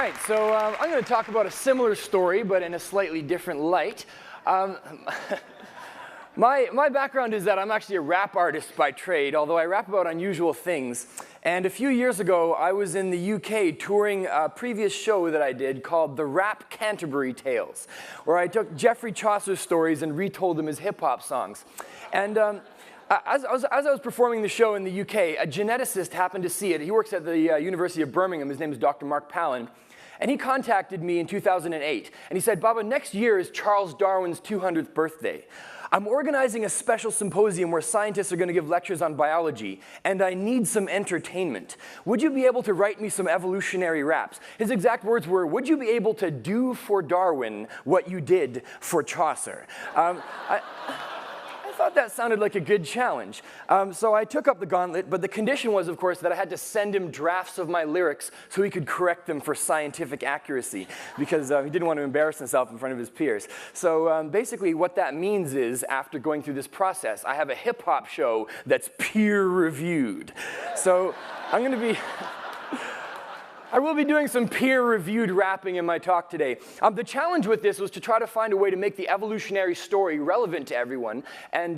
right, so I'm going to talk about a similar story, but in a slightly different light. My background is that I'm actually a rap artist by trade, although I rap about unusual things. And a few years ago, I was in the UK touring a previous show that I did called the Rap Canterbury Tales, where I took Geoffrey Chaucer's stories and retold them as hip-hop songs. And as I was performing the show in the UK, a geneticist happened to see it. He works at the University of Birmingham. His name is Dr. Mark Palin. And he contacted me in 2008. And he said, Baba, next year is Charles Darwin's 200th birthday. I'm organizing a special symposium where scientists are going to give lectures on biology, and I need some entertainment. Would you be able to write me some evolutionary raps? His exact words were, would you be able to do for Darwin what you did for Chaucer? I thought that sounded like a good challenge. So I took up the gauntlet, but the condition was, of course, that I had to send him drafts of my lyrics so he could correct them for scientific accuracy, because he didn't want to embarrass himself in front of his peers. So basically what that means is, after going through this process, I have a hip-hop show that's peer-reviewed. So I'm going to be... I will be doing some peer-reviewed rapping in my talk today. The challenge with this was to try to find a way to make the evolutionary story relevant to everyone, and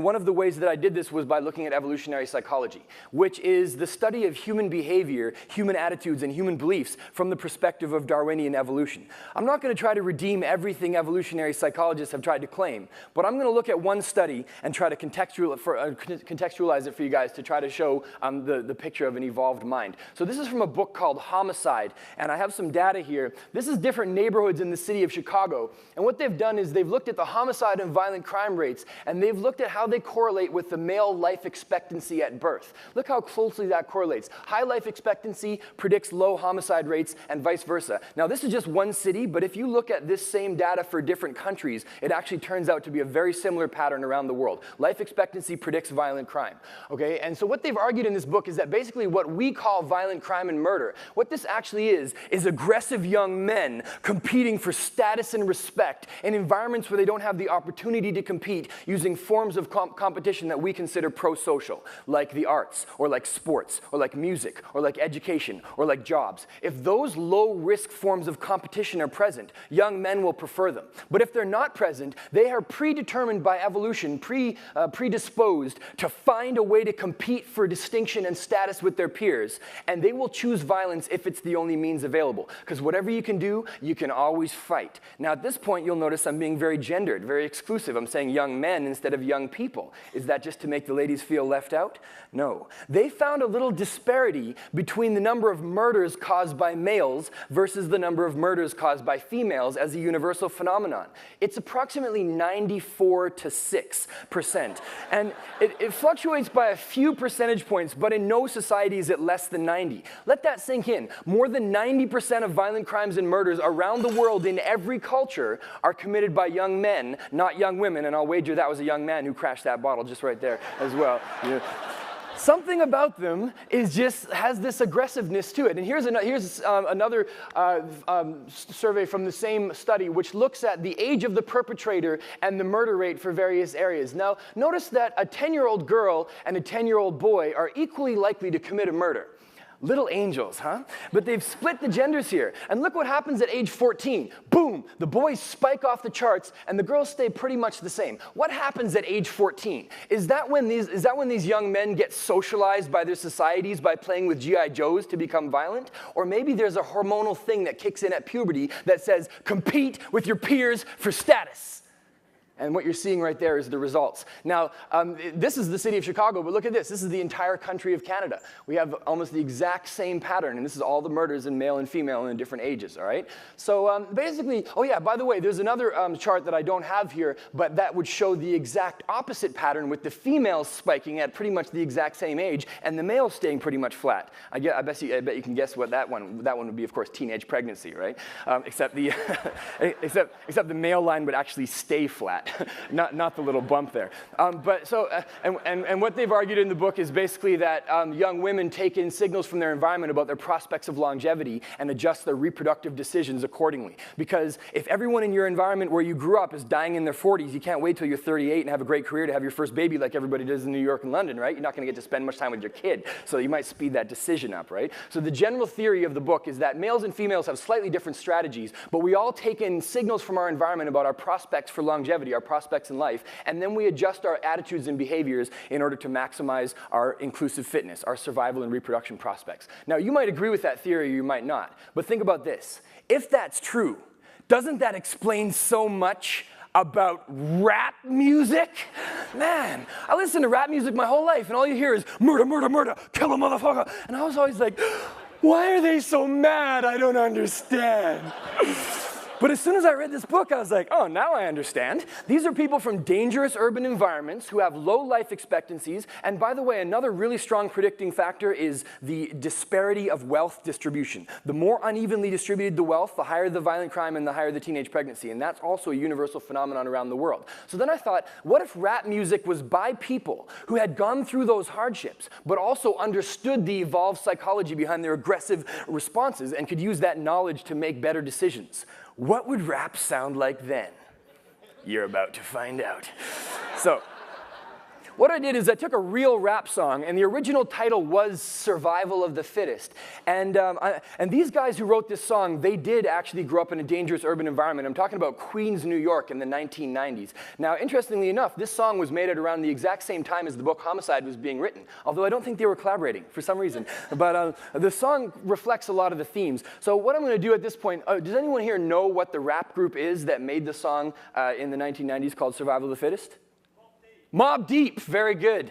one of the ways that I did this was by looking at evolutionary psychology, which is the study of human behavior, human attitudes, and human beliefs from the perspective of Darwinian evolution. I'm not going to try to redeem everything evolutionary psychologists have tried to claim, but I'm going to look at one study and try to contextualize it for you guys to try to show the picture of an evolved mind. So this is from a book called Homicide, and I have some data here. This is different neighborhoods in the city of Chicago, and what they've done is they've looked at the homicide and violent crime rates, and they've looked at how they correlate with the male life expectancy at birth. Look how closely that correlates. High life expectancy predicts low homicide rates, and vice versa. Now, this is just one city, but if you look at this same data for different countries, it actually turns out to be a very similar pattern around the world. Life expectancy predicts violent crime, okay? And so what they've argued in this book is that basically what we call violent crime and murder, what this actually is aggressive young men competing for status and respect in environments where they don't have the opportunity to compete using forms of competition that we consider pro-social, like the arts, or like sports, or like music, or like education, or like jobs. If those low-risk forms of competition are present, young men will prefer them. But if they're not present, they are predetermined by evolution, predisposed to find a way to compete for distinction and status with their peers, and they will choose violence if it's the only means available. Because whatever you can do, you can always fight. Now, at this point, you'll notice I'm being very gendered, very exclusive. I'm saying young men instead of young people. Is that just to make the ladies feel left out? No. They found a little disparity between the number of murders caused by males versus the number of murders caused by females as a universal phenomenon. It's approximately 94 to 6%. And it fluctuates by a few percentage points, but in no society is it less than 90. Let that sink in. More than 90% of violent crimes and murders around the world in every culture are committed by young men, not young women, and I'll wager that was a young man who crashed that bottle just right there as well. Yeah. Something about them has this aggressiveness to it. And here's another survey from the same study, which looks at the age of the perpetrator and the murder rate for various areas. Now, notice that a 10-year-old girl and a 10-year-old boy are equally likely to commit a murder. Little angels, huh? But they've split the genders here. And look what happens at age 14. Boom! The boys spike off the charts, and the girls stay pretty much the same. What happens at age 14? Is that when these young men get socialized by their societies by playing with G.I. Joes to become violent? Or maybe there's a hormonal thing that kicks in at puberty that says, compete with your peers for status. And what you're seeing right there is the results. Now, this is the city of Chicago, but look at this. This is the entire country of Canada. We have almost the exact same pattern, and this is all the murders in male and female in different ages, all right? So basically, oh yeah, by the way, there's another chart that I don't have here, but that would show the exact opposite pattern with the females spiking at pretty much the exact same age, and the males staying pretty much flat. I bet you can guess what that one would be, of course, teenage pregnancy, right? Except the male line would actually stay flat. that, not the little bump there. And what they've argued in the book is basically that young women take in signals from their environment about their prospects of longevity and adjust their reproductive decisions accordingly. Because if everyone in your environment where you grew up is dying in their 40s, you can't wait till you're 38 and have a great career to have your first baby like everybody does in New York and London, right? You're not going to get to spend much time with your kid, so you might speed that decision up, right? So the general theory of the book is that males and females have slightly different strategies, but we all take in signals from our environment about our prospects for longevity, our prospects in life, and then we adjust our attitudes and behaviors in order to maximize our inclusive fitness, our survival and reproduction prospects. Now, you might agree with that theory or you might not, but think about this. If that's true, doesn't that explain so much about rap music? Man, I listened to rap music my whole life, and all you hear is murder, murder, murder, kill a motherfucker. And I was always like, why are they so mad? I don't understand. But as soon as I read this book, I was like, oh, now I understand. These are people from dangerous urban environments who have low life expectancies. And by the way, another really strong predicting factor is the disparity of wealth distribution. The more unevenly distributed the wealth, the higher the violent crime and the higher the teenage pregnancy. And that's also a universal phenomenon around the world. So then I thought, what if rap music was by people who had gone through those hardships, but also understood the evolved psychology behind their aggressive responses and could use that knowledge to make better decisions? What would rap sound like then? You're about to find out. So, what I did is I took a real rap song, and the original title was Survival of the Fittest. And these guys who wrote this song, they did actually grow up in a dangerous urban environment. I'm talking about Queens, New York in the 1990s. Now, interestingly enough, this song was made at around the exact same time as the book Homicide was being written, although I don't think they were collaborating for some reason. But the song reflects a lot of the themes. So what I'm going to do at this point, does anyone here know what the rap group is that made the song in the 1990s called Survival of the Fittest? Mobb Deep, very good.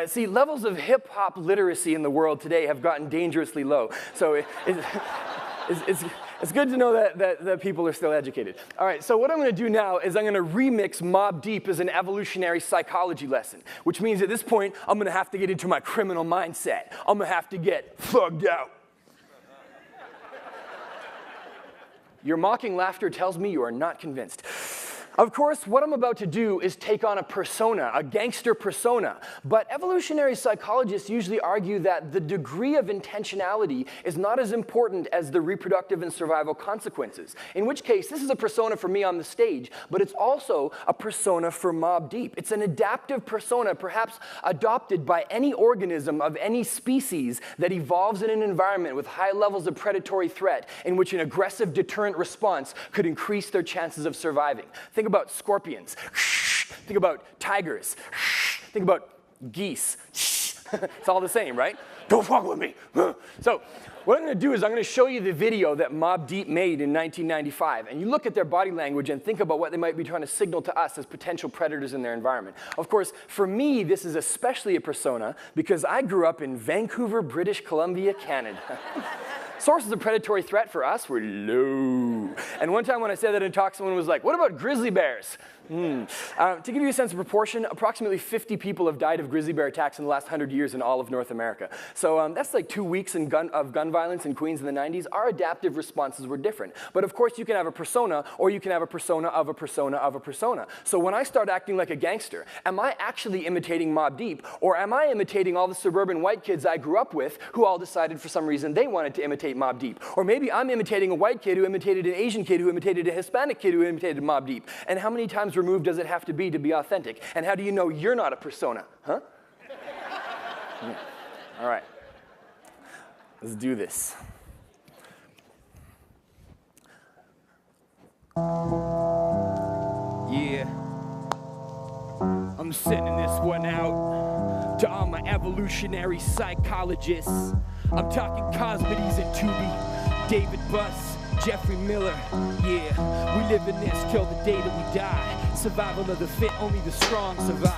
See, levels of hip-hop literacy in the world today have gotten dangerously low. So it's good to know that people are still educated. All right, so what I'm going to do now is I'm going to remix Mobb Deep as an evolutionary psychology lesson, which means at this point, I'm going to have to get into my criminal mindset. I'm going to have to get thugged out. Your mocking laughter tells me you are not convinced. Of course, what I'm about to do is take on a persona, a gangster persona. But evolutionary psychologists usually argue that the degree of intentionality is not as important as the reproductive and survival consequences. In which case, this is a persona for me on the stage, but it's also a persona for Mobb Deep. It's an adaptive persona, perhaps adopted by any organism of any species that evolves in an environment with high levels of predatory threat, in which an aggressive deterrent response could increase their chances of surviving. Think about scorpions. Think about tigers. Think about geese. It's all the same, right? Don't fuck with me. So what I'm going to do is I'm going to show you the video that Mobb Deep made in 1995. And you look at their body language and think about what they might be trying to signal to us as potential predators in their environment. Of course, for me, this is especially a persona because I grew up in Vancouver, British Columbia, Canada. Sources of predatory threat for us were low. And one time when I said that in a talk, someone was like, what about grizzly bears? To give you a sense of proportion, approximately 50 people have died of grizzly bear attacks in the last 100 years in all of North America. So that's like 2 weeks of gun violence in Queens in the 90s. Our adaptive responses were different. But of course, you can have a persona, or you can have a persona of a persona of a persona. So when I start acting like a gangster, am I actually imitating Mobb Deep, or am I imitating all the suburban white kids I grew up with who all decided for some reason they wanted to imitate Mobb Deep? Or maybe I'm imitating a white kid who imitated an Asian kid who imitated a Hispanic kid who imitated Mobb Deep. And how many times removed does it have to be authentic? And how do you know you're not a persona? Huh? Yeah. All right. Let's do this. Yeah. I'm sending this one out to all my evolutionary psychologists. I'm talking Cosmides and Tubi, David Buss, Jeffrey Miller. Yeah, we live in this till the day that we die. Survival of the fit, only the strong survive.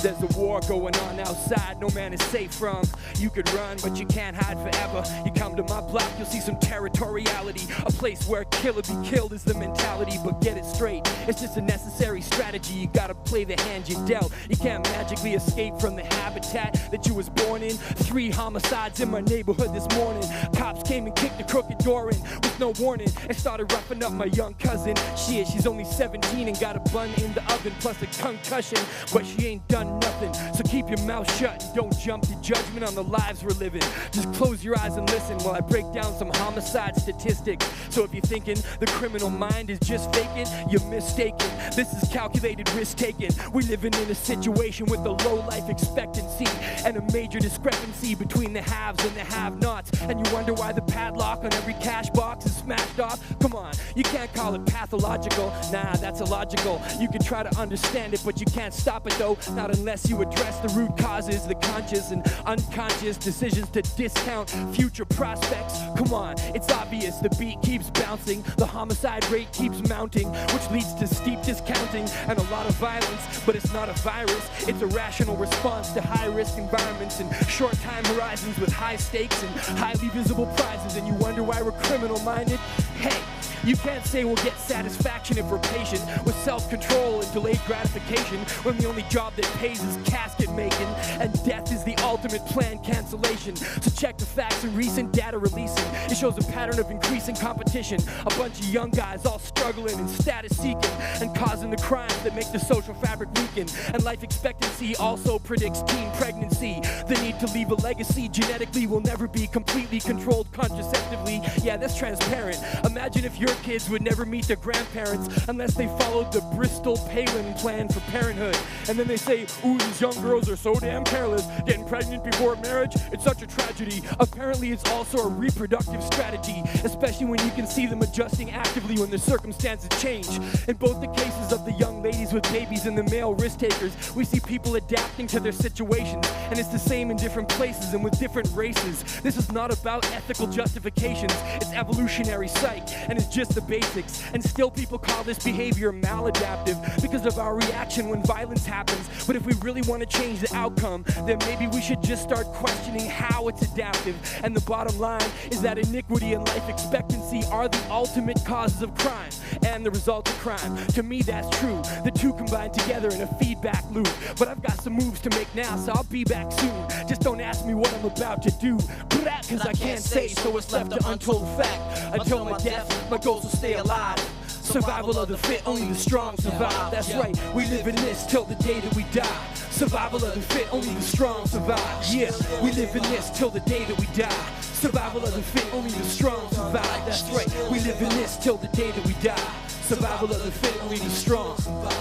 There's a war going on outside, no man is safe from. You could run, but you can't hide forever. You come to my block, you'll see some territoriality. A place where kill or be killed is the mentality. But get it straight, it's just a necessary strategy. You gotta play the hand you dealt. You can't magically escape from the habitat that you was born in. 3 homicides in my neighborhood this morning. Cops came came and kicked the crooked door in with no warning and started roughing up my young cousin. Shit, she's only 17 and got a bun in the oven plus a concussion, but she ain't done nothing. So keep your mouth shut and don't jump to judgment on the lives we're living. Just close your eyes and listen while I break down some homicide statistics. So if you're thinking the criminal mind is just faking, you're mistaken. This is calculated risk taking. We're living in a situation with a low life expectancy and a major discrepancy between the haves and the have-nots. And you wonder why the padlock on every cash box is smashed off? Come on, you can't call it pathological. Nah, that's illogical. You can try to understand it, but you can't stop it though. Not unless you address the root causes, the conscious and unconscious decisions to discount future prospects. Come on, it's obvious the beat keeps bouncing, the homicide rate keeps mounting, which leads to steep discounting and a lot of violence. But it's not a virus, it's a rational response to high-risk environments and short time horizons with high stakes and highly visible prizes. And you wonder why we're criminal-minded? Hey, you can't say we'll get satisfaction if we're patient with self-control and delayed gratification when the only job that pays is casket making and death is the ultimate planned cancellation. So check the facts and recent data releasing. It shows a pattern of increasing competition. A bunch of young guys all struggling and status seeking and causing the crimes that make the social fabric weaken. And life expectancy also predicts teen pregnancy. The need to leave a legacy genetically will never be completely controlled contraceptively. Yeah, that's transparent. Imagine if your kids would never meet their grandparents unless they followed the Bristol Palin plan for parenthood. And then they say, ooh, these young girls are so damn careless, getting pregnant before marriage, it's such a tragedy. Apparently it's also a reproductive strategy, especially when you can see them adjusting actively when the circumstances change. In both the cases of the young ladies with babies and the male risk takers, we see people adapting to their situations, and it's the same in different places and with different races. This is not about ethical justifications, it's evolutionary psych, and it's just the basics. And still people call this behavior maladaptive because of our reaction when violence happens. But if we really want to change the outcome, then maybe we should just start questioning how it's adaptive. And the bottom line is that iniquity and life expectancy are the ultimate causes of crime and the result of crime. To me, that's true. The two combine together in a feedback loop. But I've got some moves to make now, so I'll be back soon. Just don't ask me what I'm about to do, cause I can't say, so it's left an untold fact. Until my death, my goals will stay alive. Survival of the fit, only the strong survive. That's right, we live in this till the day that we die. Survival of the fit, only the strong survive. Yeah, we live in this till the day that we die. Survival of the fit, only the strong survive. That's right, we live in this till the day that we die. Survival of the fit, only the strong.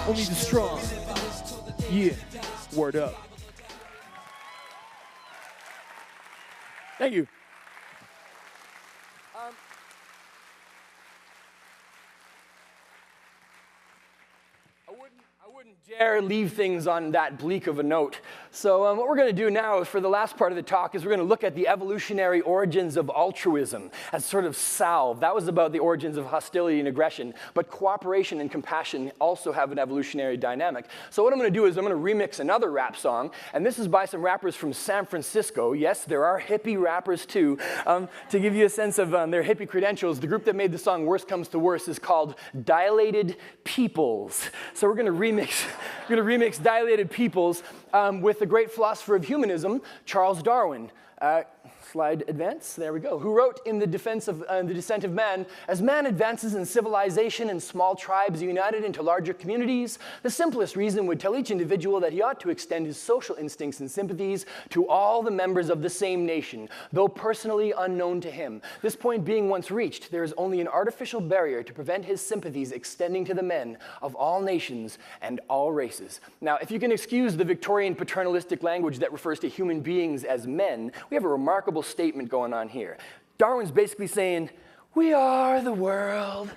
Only the strong. Yeah, word up. Thank you. I wouldn't dare leave things on that bleak of a note. So what we're going to do now for the last part of the talk is we're going to look at the evolutionary origins of altruism as sort of salve. That was about the origins of hostility and aggression, but cooperation and compassion also have an evolutionary dynamic. So what I'm going to do is I'm going to remix another rap song, and this is by some rappers from San Francisco. Yes, there are hippie rappers too. To give you a sense of their hippie credentials, the group that made the song Worst Comes to Worst is called Dilated Peoples. So we're going to remix Dilated Peoples with the great philosopher of humanism, Charles Darwin. Slide advance, there we go. Who wrote in the Defense of the Descent of Man, as man advances in civilization and small tribes united into larger communities, the simplest reason would tell each individual that he ought to extend his social instincts and sympathies to all the members of the same nation, though personally unknown to him. This point being once reached, there is only an artificial barrier to prevent his sympathies extending to the men of all nations and all races. Now, if you can excuse the Victorian paternalistic language that refers to human beings as men, we have a remarkable statement going on here. Darwin's basically saying, we are the world,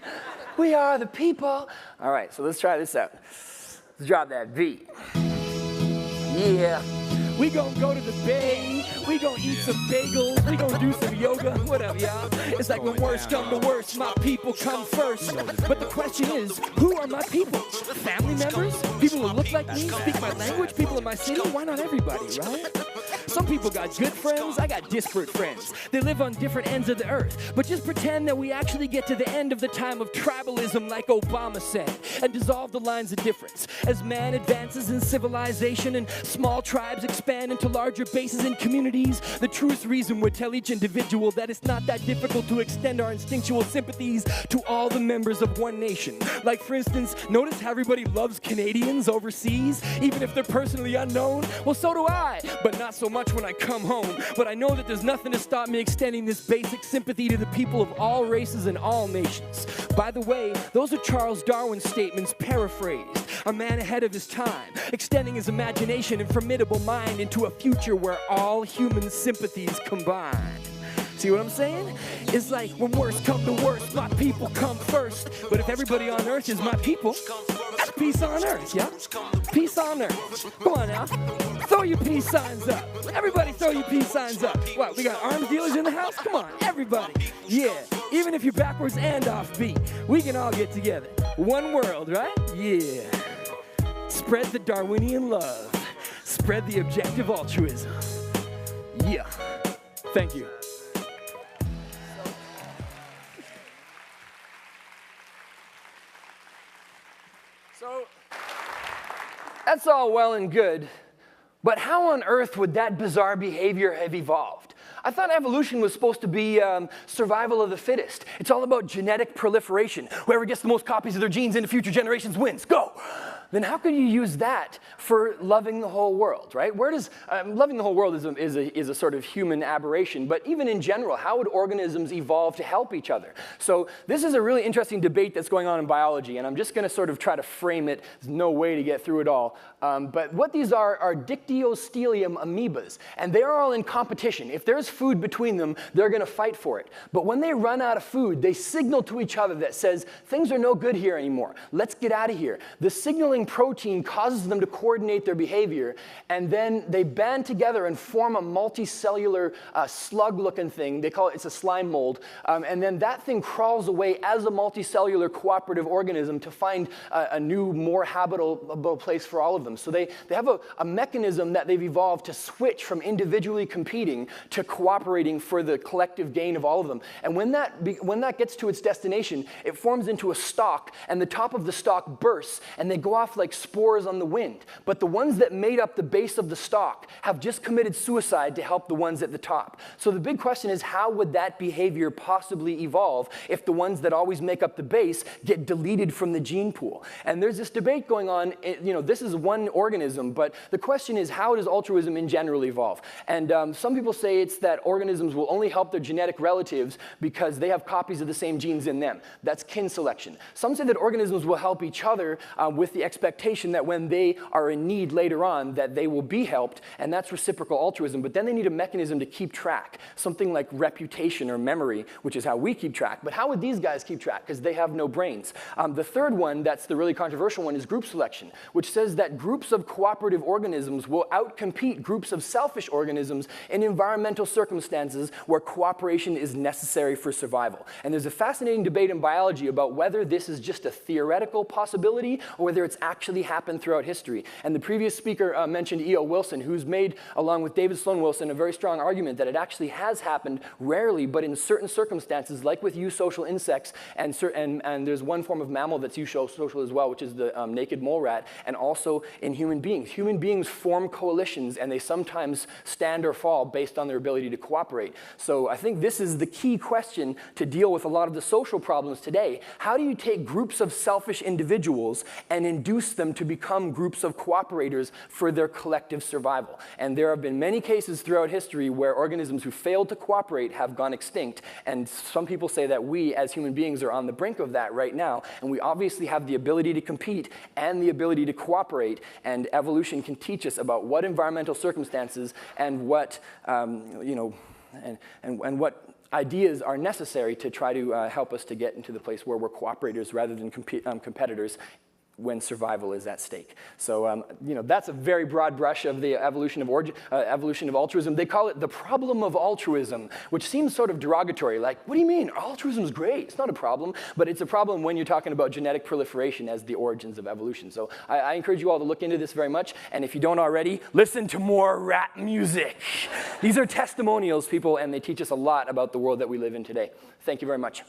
we are the people. All right, so let's try this out. Let's drop that beat. Yeah. We gon' go to the bay, we gon' eat some bagels, we gon' do some yoga, whatever, y'all. It's like when worst come to worst, my people come first. But the question is, who are my people? Family members? People who look like me, speak my language, people in my city? Why not everybody, right? Some people got good friends, I got disparate friends. They live on different ends of the earth. But just pretend that we actually get to the end of the time of tribalism like Obama said, and dissolve the lines of difference. As man advances in civilization and small tribes expand into larger bases and communities, sympathies. The truest reason would tell each individual that it's not that difficult to extend our instinctual sympathies to all the members of one nation. Like, for instance, notice how everybody loves Canadians overseas, even if they're personally unknown? Well, so do I, but not so much when I come home. But I know that there's nothing to stop me extending this basic sympathy to the people of all races and all nations. By the way, those are Charles Darwin's statements paraphrased. A man ahead of his time, extending his imagination and formidable mind into a future where all human sympathies combine. See what I'm saying? It's like, when worst come to worst, my people come first. But if everybody on earth is my people, that's peace on earth, yeah? Peace on earth. Come on now. Throw your peace signs up. Everybody throw your peace signs up. What, we got arms dealers in the house? Come on, everybody. Yeah, even if you're backwards and offbeat, we can all get together. One world, right? Yeah. Spread the Darwinian love. Spread the objective altruism. Yeah. Thank you. So, that's all well and good, but how on earth would that bizarre behavior have evolved? I thought evolution was supposed to be survival of the fittest. It's all about genetic proliferation. Whoever gets the most copies of their genes into future generations wins. Go! Then how could you use that for loving the whole world, right? Where does loving the whole world is a sort of human aberration, but even in general, how would organisms evolve to help each other? So this is a really interesting debate that's going on in biology, and I'm just going to sort of try to frame it. There's no way to get through it all. But what these are dictyostelium amoebas, and they are all in competition. If there's food between them, they're going to fight for it. But when they run out of food, they signal to each other that says, things are no good here anymore. Let's get out of here. The signaling protein causes them to coordinate their behavior, and then they band together and form a multicellular slug-looking thing. They call it, it's a slime mold, and then that thing crawls away as a multicellular cooperative organism to find a new, more habitable place for all of them. So they have a mechanism that they've evolved to switch from individually competing to cooperating for the collective gain of all of them. And when that gets to its destination, it forms into a stalk, and the top of the stalk bursts, and they go off like spores on the wind. But the ones that made up the base of the stalk have just committed suicide to help the ones at the top. So the big question is, how would that behavior possibly evolve if the ones that always make up the base get deleted from the gene pool? And there's this debate going on. You know, this is one organism, but the question is, how does altruism in general evolve? And some people say it's that organisms will only help their genetic relatives because they have copies of the same genes in them. That's kin selection. Some say that organisms will help each other with the expectation that when they are in need later on, that they will be helped, and that's reciprocal altruism. But then they need a mechanism to keep track, something like reputation or memory, which is how we keep track. But how would these guys keep track? Because they have no brains. The third one, that's the really controversial one, is group selection, which says that groups of cooperative organisms will outcompete groups of selfish organisms in environmental circumstances where cooperation is necessary for survival. And there's a fascinating debate in biology about whether this is just a theoretical possibility or whether it's actually happened throughout history. And the previous speaker mentioned E.O. Wilson, who's made, along with David Sloan Wilson, a very strong argument that it actually has happened rarely, but in certain circumstances, like with eusocial insects, and there's one form of mammal that's eusocial as well, which is the naked mole rat, and also in human beings. Human beings form coalitions, and they sometimes stand or fall based on their ability to cooperate. So I think this is the key question to deal with a lot of the social problems today. How do you take groups of selfish individuals and induce them to become groups of cooperators for their collective survival? And there have been many cases throughout history where organisms who failed to cooperate have gone extinct, and some people say that we as human beings are on the brink of that right now, and we obviously have the ability to compete and the ability to cooperate, and evolution can teach us about what environmental circumstances and what, and what ideas are necessary to try to help us to get into the place where we're cooperators rather than competitors when survival is at stake. So, that's a very broad brush of the evolution of altruism. They call it the problem of altruism, which seems sort of derogatory. Like, what do you mean? Altruism is great. It's not a problem. But it's a problem when you're talking about genetic proliferation as the origins of evolution. So I encourage you all to look into this very much. And if you don't already, listen to more rat music. These are testimonials, people, and they teach us a lot about the world that we live in today. Thank you very much.